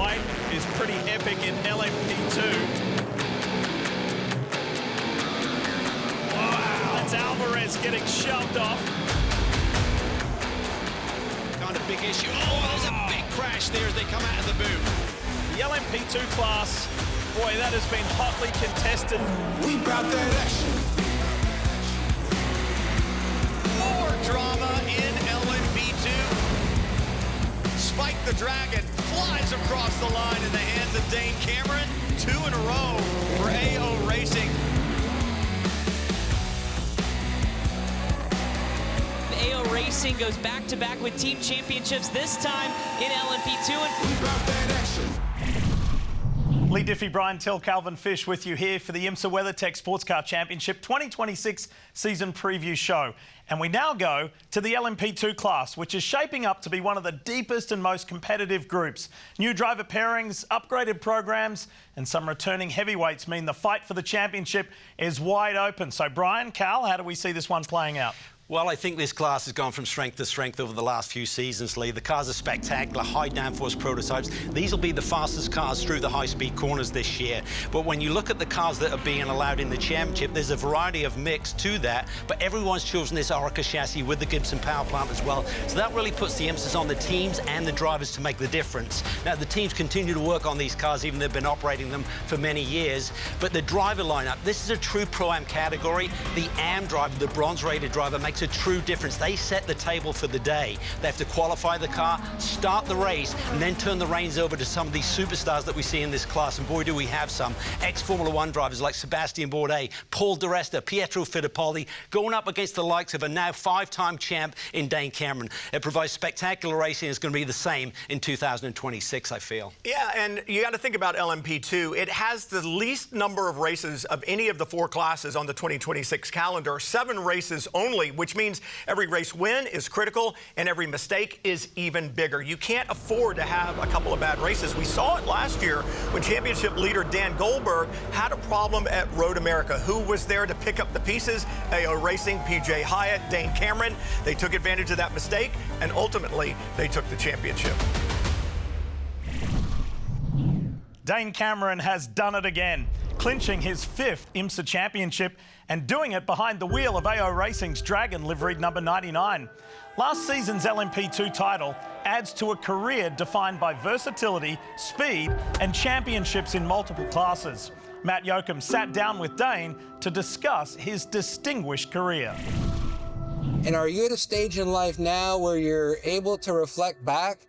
fight is pretty epic in LMP2. Wow, that's Alvarez getting shoved off. Kind of big issue. Oh, there's a big crash there as they come out of the boot. The LMP2 class, boy, that has been hotly contested. We bout that action. More drama in LMP2. Spike the Dragon flies across the line in the hands of Dane Cameron. 2 in a row for AO Racing. AO Racing goes back-to-back with team championships, this time in LMP2. We bout that action. Leigh Diffey, Brian Till, Calvin Fish with you here for the IMSA WeatherTech Sports Car Championship 2026 season preview show. And we now go to the LMP2 class, which is shaping up to be one of the deepest and most competitive groups. New driver pairings, upgraded programs, and some returning heavyweights mean the fight for the championship is wide open. So Brian, Cal, how do we see this one playing out? Well, I think this class has gone from strength to strength over the last few seasons, Lee. The cars are spectacular, high downforce prototypes. These will be the fastest cars through the high-speed corners this year. But when you look at the cars that are being allowed in the championship, there's a variety of mix to that, but everyone's chosen this Orica chassis with the Gibson power plant as well. So that really puts the emphasis on the teams and the drivers to make the difference. Now, the teams continue to work on these cars, even though they've been operating them for many years. But the driver lineup, this is a true Pro-Am category. The AM driver, the bronze-rated driver, makes a true difference. They set the table for the day. They have to qualify the car, start the race, and then turn the reins over to some of these superstars that we see in this class. And boy, do we have some. Ex-Formula One drivers like Sebastian Bourdais, Paul di Resta, Pietro Fittipaldi, going up against the likes of a now 5-time champ in Dane Cameron. It provides spectacular racing. It's going to be the same in 2026, I feel. Yeah, and you got to think about LMP2. It has the least number of races of any of the 4 classes on the 2026 calendar, 7 races only, which means every race win is critical and every mistake is even bigger. You can't afford to have a couple of bad races. We saw it last year when championship leader Dan Goldberg had a problem at Road America. Who was there to pick up the pieces? AO Racing, PJ Hyatt, Dane Cameron. They took advantage of that mistake and ultimately they took the championship. Dane Cameron has done it again, clinching his 5th IMSA championship and doing it behind the wheel of AO Racing's Dragon liveried number 99. Last season's LMP2 title adds to a career defined by versatility, speed and championships in multiple classes. Matt Yoakum sat down with Dane to discuss his distinguished career. And are you at a stage in life now where you're able to reflect back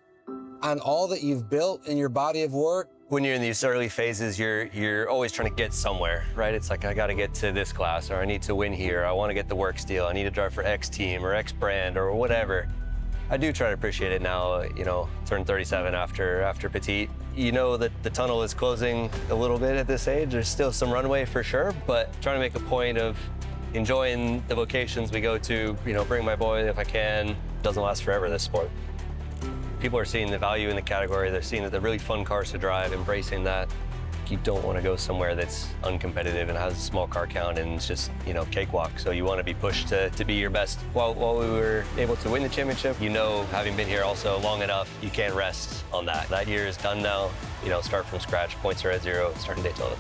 on all that you've built in your body of work? When you're in these early phases, you're always trying to get somewhere, right? It's like, I got to get to this class, or I need to win here. I want to get the work steal. I need to drive for X team or X brand or whatever. I do try to appreciate it now, you know, turn 37 after Petit. You know that the tunnel is closing a little bit at this age. There's still some runway for sure, but trying to make a point of enjoying the vocations we go to, you know, bring my boy if I can. Doesn't last forever, this sport. People are seeing the value in the category. They're seeing that they're really fun cars to drive, embracing that. You don't want to go somewhere that's uncompetitive and has a small car count and it's just, you know, cakewalk. So you want to be pushed to be your best. While we were able to win the championship, you know, having been here also long enough, you can't rest on that. That year is done now. You know, start from scratch. Points are at 0, starting Daytona.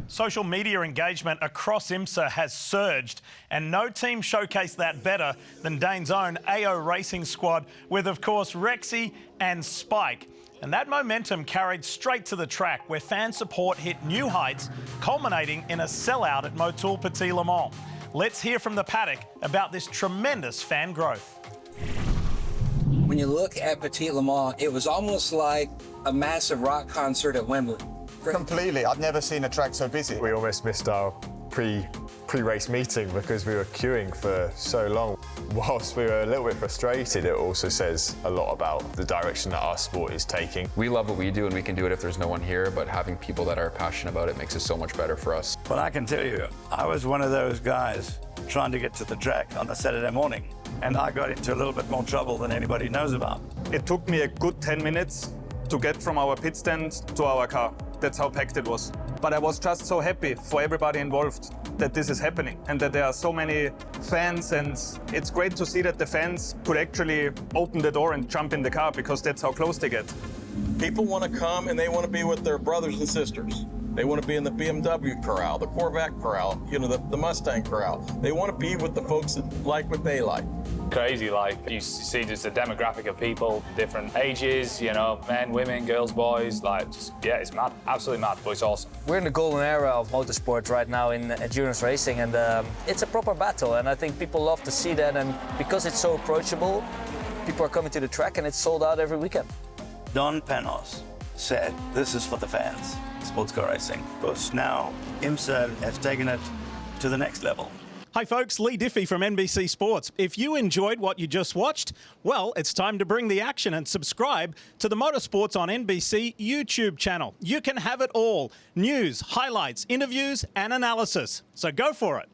Social media engagement across IMSA has surged, and no team showcased that better than Dane's own AO Racing squad, with, of course, Rexy and Spike. And that momentum carried straight to the track, where fan support hit new heights, culminating in a sellout at Motul Petit Le Mans. Let's hear from the paddock about this tremendous fan growth. When you look at Petit Le Mans, it was almost like a massive rock concert at Wembley. Completely. I've never seen a track so busy. We almost missed our pre-race meeting because we were queuing for so long. Whilst we were a little bit frustrated, it also says a lot about the direction that our sport is taking. We love what we do and we can do it if there's no one here, but having people that are passionate about it makes it so much better for us. But I can tell you, I was one of those guys trying to get to the track on a Saturday morning, and I got into a little bit more trouble than anybody knows about. It took me a good 10 minutes to get from our pit stand to our car. That's how packed it was. But I was just so happy for everybody involved that this is happening and that there are so many fans, and it's great to see that the fans could actually open the door and jump in the car, because that's how close they get. People want to come and they want to be with their brothers and sisters. They want to be in the BMW corral, the Corvette corral, you know, the Mustang corral. They want to be with the folks that like what they like. Crazy, like you see just a demographic of people, different ages, you know, men, women, girls, boys, like just, yeah, it's mad, absolutely mad, but it's awesome. We're in the golden era of motorsport right now in endurance racing, and it's a proper battle, and I think people love to see that, and because it's so approachable, people are coming to the track and it's sold out every weekend. Don Panos said, this is for the fans, sports car racing. Because now IMSA has taken it to the next level. Hi folks, Leigh Diffey from NBC Sports. If you enjoyed what you just watched, well, it's time to bring the action and subscribe to the Motorsports on NBC YouTube channel. You can have it all: news, highlights, interviews and analysis. So go for it.